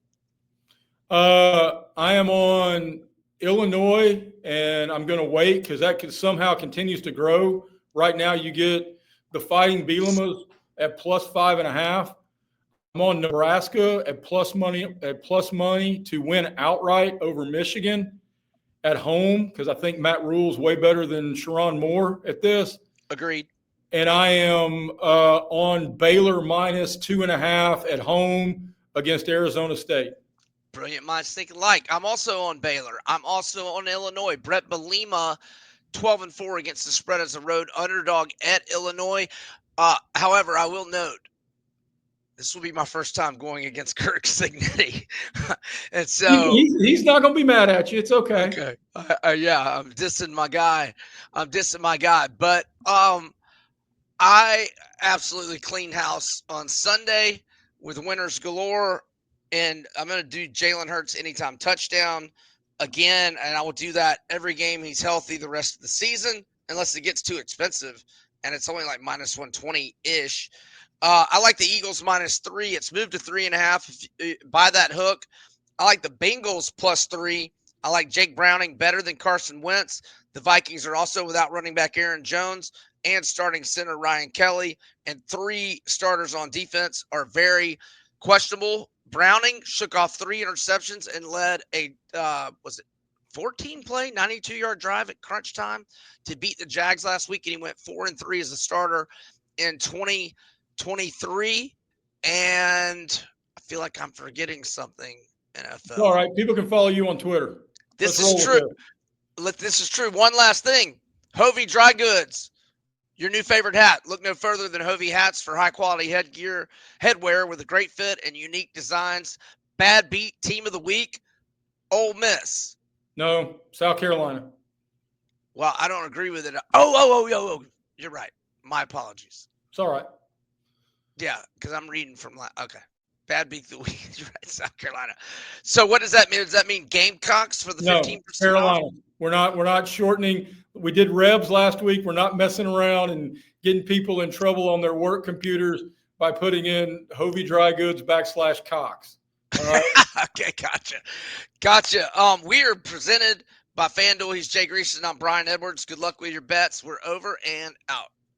I am on Illinois, and I'm going to wait because that somehow continues to grow. Right now, you get the Fighting Bielemas at plus 5.5. I'm on Nebraska at plus money to win outright over Michigan at home because I think Matt Rule's way better than Sharon Moore at this. Agreed. And I am on Baylor minus 2.5 at home against Arizona State. Brilliant minds think alike. I'm also on Baylor. I'm also on Illinois. Brett Bielema, 12-4 against the spread as a road underdog at Illinois. However, I will note, this will be my first time going against Kirk Cignetti. And so he's not going to be mad at you. It's okay. Okay. I'm dissing my guy. But I absolutely cleaned house on Sunday with winners galore. And I'm going to do Jalen Hurts anytime touchdown again. And I will do that every game he's healthy the rest of the season, unless it gets too expensive. And it's only like minus 120-ish. I like the Eagles minus 3. It's moved to 3.5. If you buy that hook. I like the Bengals plus 3. I like Jake Browning better than Carson Wentz. The Vikings are also without running back Aaron Jones and starting center Ryan Kelly. And 3 starters on defense are very questionable. Browning shook off 3 interceptions and led a 14-play, 92-yard drive at crunch time to beat the Jags last week, and he went 4-3 as a starter in 2023. And I feel like I'm forgetting something, NFL. All right, people can follow you on Twitter. This is true. This is true. One last thing. HOVI Dry Goods. Your new favorite hat. Look no further than HOVI hats for high-quality headwear with a great fit and unique designs. Bad beat team of the week, Ole Miss. No, South Carolina. Well, I don't agree with it. Oh, you're right. My apologies. It's all right. Yeah, because I'm reading from okay. Bad beat of the week. You're right, South Carolina. So what does that mean? Does that mean Gamecocks for the 15% Carolina. off? We're not shortening. We did Rebs last week. We're not messing around and getting people in trouble on their work computers by putting in HOVI Dry Goods / Cox. All right. Okay, gotcha. We are presented by FanDuel. He's Jay Greeson. I'm Brian Edwards. Good luck with your bets. We're over and out.